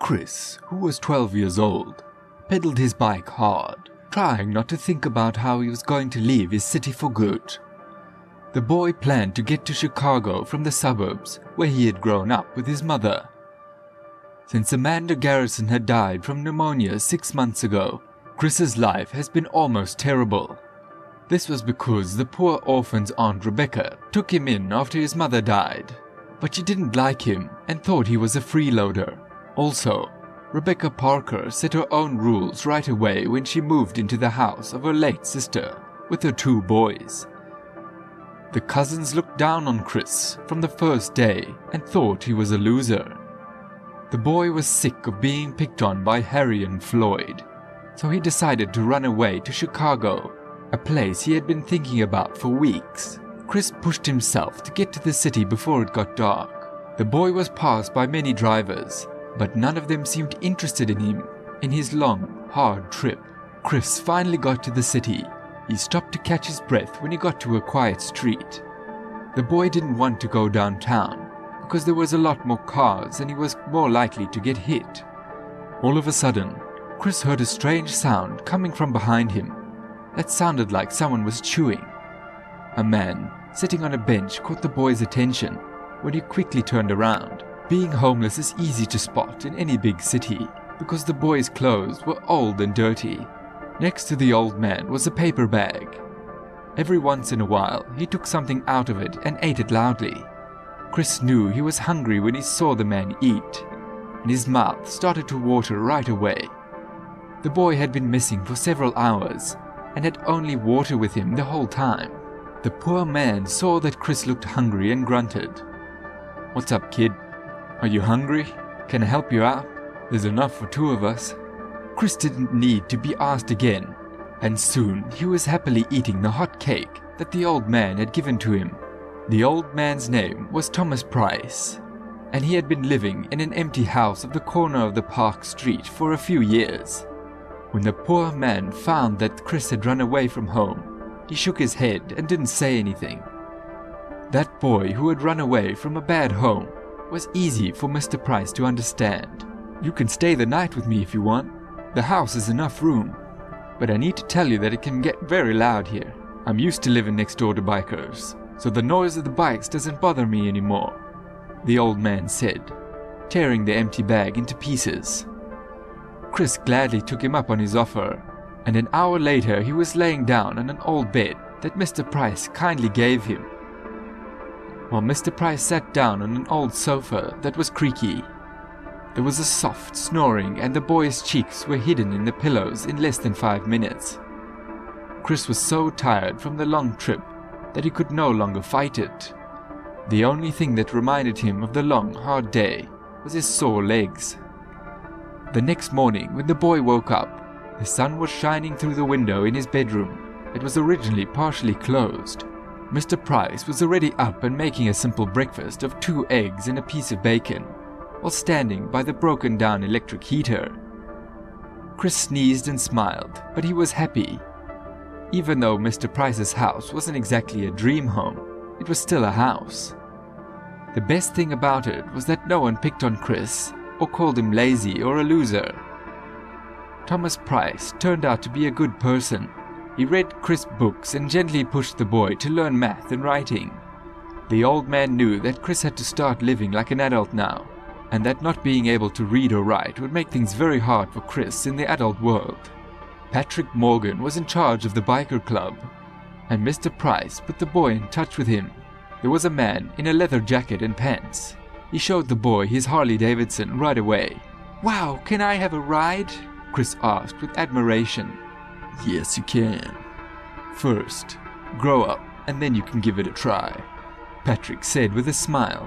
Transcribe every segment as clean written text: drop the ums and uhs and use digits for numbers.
Chris, who was 12 years old, pedaled his bike hard, trying not to think about how he was going to leave his city for good. The boy planned to get to Chicago from the suburbs where he had grown up with his mother. Since Amanda Garrison had died from pneumonia 6 months ago, Chris's life has been almost terrible. This was because the poor orphan's Aunt Rebecca took him in after his mother died, but she didn't like him and thought he was a freeloader. Also, Rebecca Parker set her own rules right away when she moved into the house of her late sister with her 2 boys. The cousins looked down on Chris from the first day and thought he was a loser. The boy was sick of being picked on by Harry and Floyd, so he decided to run away to Chicago, a place he had been thinking about for weeks. Chris pushed himself to get to the city before it got dark. The boy was passed by many drivers, but none of them seemed interested in him in his long, hard trip. Chris finally got to the city. He stopped to catch his breath when he got to a quiet street. The boy didn't want to go downtown because there was a lot more cars and he was more likely to get hit. All of a sudden, Chris heard a strange sound coming from behind him. That sounded like someone was chewing. A man sitting on a bench caught the boy's attention when he quickly turned around. Being homeless is easy to spot in any big city because the boy's clothes were old and dirty. Next to the old man was a paper bag. Every once in a while, he took something out of it and ate it loudly. Chris knew he was hungry when he saw the man eat, and his mouth started to water right away. The boy had been missing for several hours and had only water with him the whole time. The poor man saw that Chris looked hungry and grunted. "What's up, kid? Are you hungry? Can I help you out? There's enough for 2 of us." Chris didn't need to be asked again, and soon he was happily eating the hot cake that the old man had given to him. The old man's name was Thomas Price, and he had been living in an empty house at the corner of the Park Street for a few years. When the poor man found that Chris had run away from home, he shook his head and didn't say anything. That boy who had run away from a bad home was easy for Mr. Price to understand. "You can stay the night with me if you want. The house has enough room. But I need to tell you that it can get very loud here. I'm used to living next door to bikers, so the noise of the bikes doesn't bother me anymore," the old man said, tearing the empty bag into pieces. Chris gladly took him up on his offer, and an hour later he was laying down on an old bed that Mr. Price kindly gave him. While Mr. Price sat down on an old sofa that was creaky, there was a soft snoring and the boy's cheeks were hidden in the pillows in less than 5 minutes. Chris was so tired from the long trip that he could no longer fight it. The only thing that reminded him of the long, hard day was his sore legs. The next morning, when the boy woke up, the sun was shining through the window in his bedroom. It was originally partially closed. Mr. Price was already up and making a simple breakfast of 2 eggs and a piece of bacon, while standing by the broken-down electric heater. Chris sneezed and smiled, but he was happy. Even though Mr. Price's house wasn't exactly a dream home, it was still a house. The best thing about it was that no one picked on Chris or called him lazy or a loser. Thomas Price turned out to be a good person. He read Chris books and gently pushed the boy to learn math and writing. The old man knew that Chris had to start living like an adult now, and that not being able to read or write would make things very hard for Chris in the adult world. Patrick Morgan was in charge of the biker club, and Mr. Price put the boy in touch with him. There was a man in a leather jacket and pants. He showed the boy his Harley Davidson right away. "Wow, can I have a ride?" Chris asked with admiration. "Yes, you can. First, grow up and then you can give it a try," Patrick said with a smile.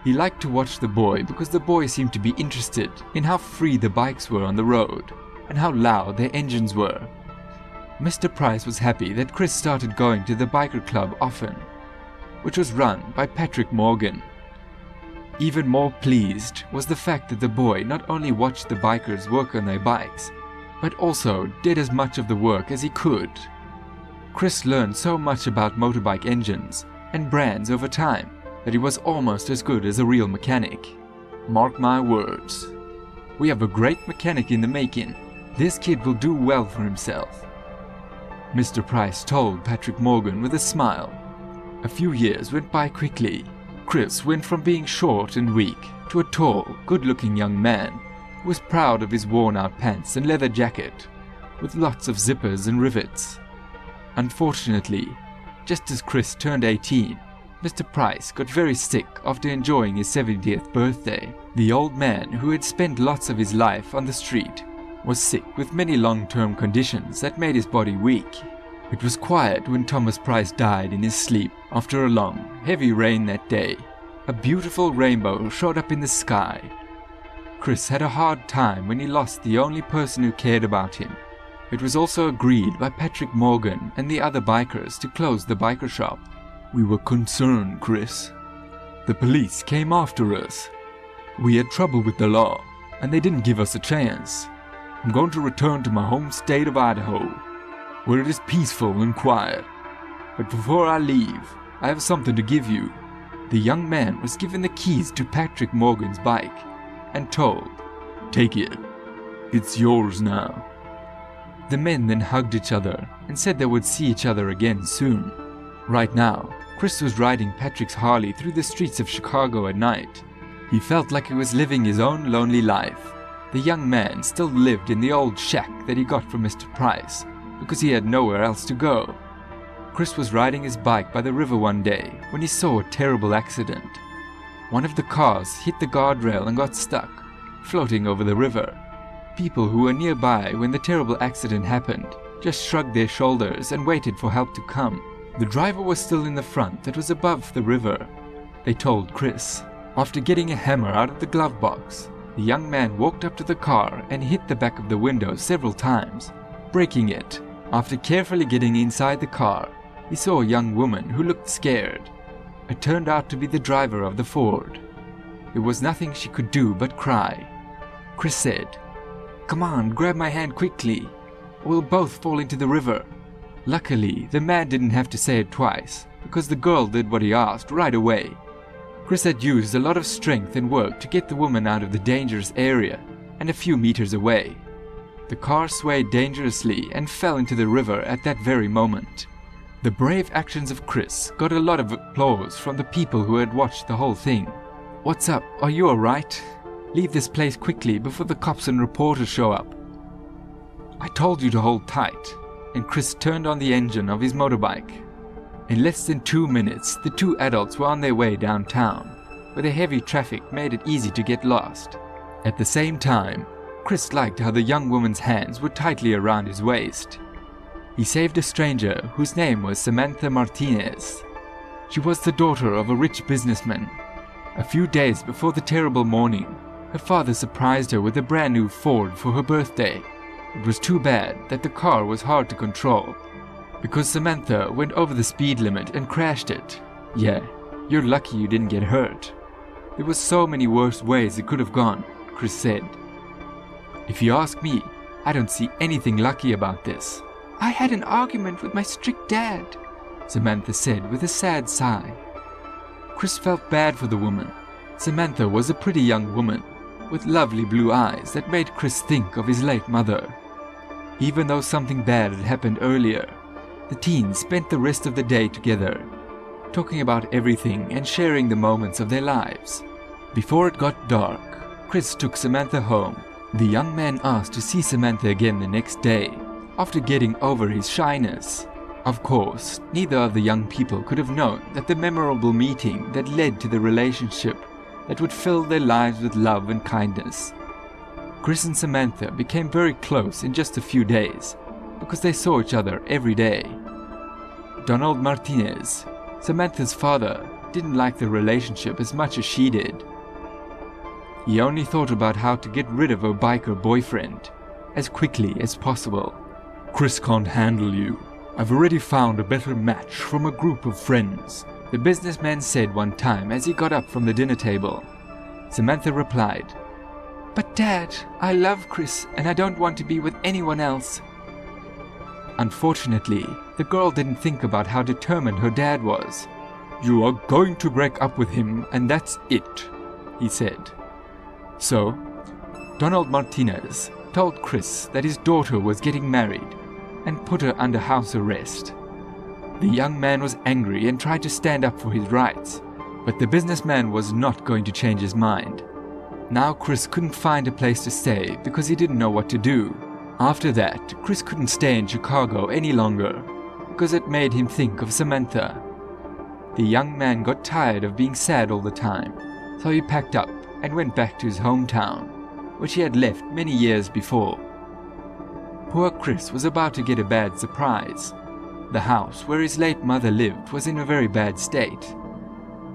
He liked to watch the boy because the boy seemed to be interested in how free the bikes were on the road and how loud their engines were. Mr. Price was happy that Chris started going to the biker club often, which was run by Patrick Morgan. Even more pleased was the fact that the boy not only watched the bikers work on their bikes, but also did as much of the work as he could. Chris learned so much about motorbike engines and brands over time that he was almost as good as a real mechanic. Mark my words. We have a great mechanic in the making. This kid will do well for himself." Mr. Price told Patrick Morgan with a smile. A few years went by quickly. Chris went from being short and weak to a tall, good-looking young man who was proud of his worn-out pants and leather jacket, with lots of zippers and rivets. Unfortunately, just as Chris turned 18, Mr. Price got very sick after enjoying his 70th birthday. The old man, who had spent lots of his life on the street, was sick with many long-term conditions that made his body weak. It was quiet when Thomas Price died in his sleep after a long, heavy rain that day. A beautiful rainbow showed up in the sky. Chris had a hard time when he lost the only person who cared about him. It was also agreed by Patrick Morgan and the other bikers to close the biker shop. "We were concerned, Chris. The police came after us. We had trouble with the law, and they didn't give us a chance. I'm going to return to my home state of Idaho, where it is peaceful and quiet. But before I leave, I have something to give you." The young man was given the keys to Patrick Morgan's bike and told, "Take it. It's yours now." The men then hugged each other and said they would see each other again soon. Right now, Chris was riding Patrick's Harley through the streets of Chicago at night. He felt like he was living his own lonely life. The young man still lived in the old shack that he got from Mr. Price, because he had nowhere else to go. Chris was riding his bike by the river one day when he saw a terrible accident. One of the cars hit the guardrail and got stuck, floating over the river. People who were nearby when the terrible accident happened just shrugged their shoulders and waited for help to come. The driver was still in the front that was above the river. They told Chris. After getting a hammer out of the glove box, the young man walked up to the car and hit the back of the window several times, breaking it. After carefully getting inside the car, he saw a young woman who looked scared. It turned out to be the driver of the Ford. There was nothing she could do but cry. Chris said, "Come on, grab my hand quickly. We'll both fall into the river." Luckily, the man didn't have to say it twice, because the girl did what he asked right away. Chris had used a lot of strength and work to get the woman out of the dangerous area and a few meters away. The car swayed dangerously and fell into the river at that very moment. The brave actions of Chris got a lot of applause from the people who had watched the whole thing. "What's up? Are you alright? Leave this place quickly before the cops and reporters show up. I told you to hold tight." And Chris turned on the engine of his motorbike. In less than 2 minutes, the two adults were on their way downtown, where the heavy traffic made it easy to get lost. At the same time, Chris liked how the young woman's hands were tightly around his waist. He saved a stranger whose name was Samantha Martinez. She was the daughter of a rich businessman. A few days before the terrible morning, her father surprised her with a brand new Ford for her birthday. It was too bad that the car was hard to control, because Samantha went over the speed limit and crashed it. Yeah, you're lucky you didn't get hurt. There were so many worse ways it could have gone, Chris said. If you ask me, I don't see anything lucky about this. I had an argument with my strict dad, Samantha said with a sad sigh. Chris felt bad for the woman. Samantha was a pretty young woman, with lovely blue eyes that made Chris think of his late mother. Even though something bad had happened earlier, the teens spent the rest of the day together, talking about everything and sharing the moments of their lives. Before it got dark, Chris took Samantha home. The young man asked to see Samantha again the next day, after getting over his shyness. Of course, neither of the young people could have known that the memorable meeting that led to the relationship that would fill their lives with love and kindness. Chris and Samantha became very close in just a few days, because they saw each other every day. Donald Martinez, Samantha's father, didn't like the relationship as much as she did. He only thought about how to get rid of her biker boyfriend as quickly as possible. "Chris can't handle you. I've already found a better match from a group of friends," the businessman said one time as he got up from the dinner table. Samantha replied, "But Dad, I love Chris and I don't want to be with anyone else." Unfortunately, the girl didn't think about how determined her dad was. "You are going to break up with him and that's it," he said. So, Donald Martinez told Chris that his daughter was getting married and put her under house arrest. The young man was angry and tried to stand up for his rights, but the businessman was not going to change his mind. Now Chris couldn't find a place to stay because he didn't know what to do. After that, Chris couldn't stay in Chicago any longer because it made him think of Samantha. The young man got tired of being sad all the time, so he packed up and went back to his hometown, which he had left many years before. Poor Chris was about to get a bad surprise. The house where his late mother lived was in a very bad state.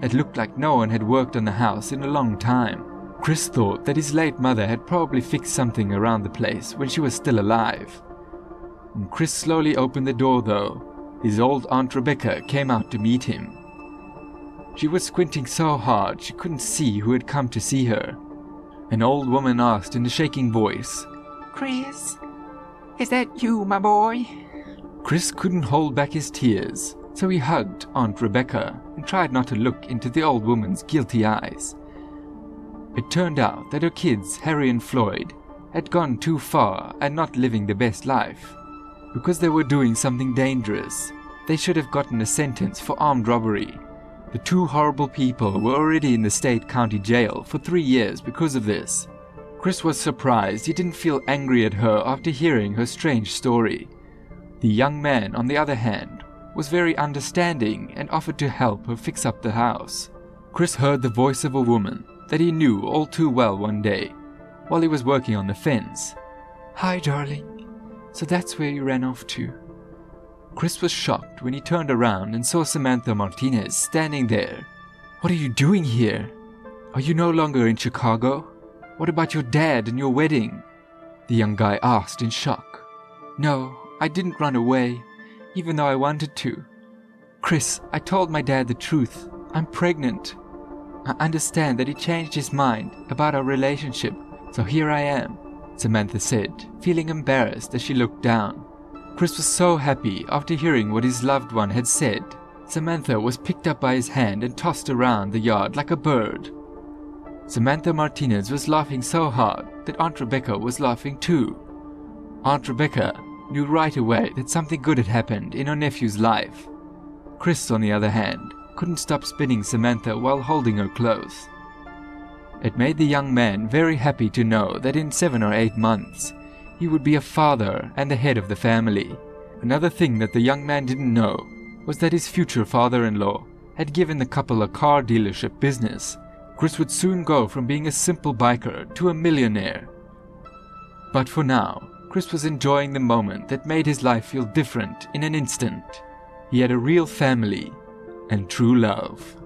It looked like no one had worked on the house in a long time. Chris thought that his late mother had probably fixed something around the place when she was still alive. When Chris slowly opened the door though, his old Aunt Rebecca came out to meet him. She was squinting so hard she couldn't see who had come to see her. An old woman asked in a shaking voice, "Chris, is that you, my boy?" Chris couldn't hold back his tears, so he hugged Aunt Rebecca and tried not to look into the old woman's guilty eyes. It turned out that her kids, Harry and Floyd, had gone too far and not living the best life. Because they were doing something dangerous, they should have gotten a sentence for armed robbery. The two horrible people were already in the state county jail for 3 years because of this. Chris was surprised he didn't feel angry at her after hearing her strange story. The young man, on the other hand, was very understanding and offered to help her fix up the house. Chris heard the voice of a woman that he knew all too well one day, while he was working on the fence. "Hi, darling. So that's where you ran off to." Chris was shocked when he turned around and saw Samantha Martinez standing there. "What are you doing here? Are you no longer in Chicago? What about your dad and your wedding?" the young guy asked in shock. "No, I didn't run away, even though I wanted to. Chris, I told my dad the truth. I'm pregnant. I understand that he changed his mind about our relationship, so here I am," Samantha said, feeling embarrassed as she looked down. Chris was so happy after hearing what his loved one had said. Samantha was picked up by his hand and tossed around the yard like a bird. Samantha Martinez was laughing so hard that Aunt Rebecca was laughing too. Aunt Rebecca knew right away that something good had happened in her nephew's life. Chris, on the other hand, couldn't stop spinning Samantha while holding her close. It made the young man very happy to know that in 7 or 8 months, he would be a father and the head of the family. Another thing that the young man didn't know was that his future father-in-law had given the couple a car dealership business. Chris would soon go from being a simple biker to a millionaire. But for now, Chris was enjoying the moment that made his life feel different in an instant. He had a real family and true love.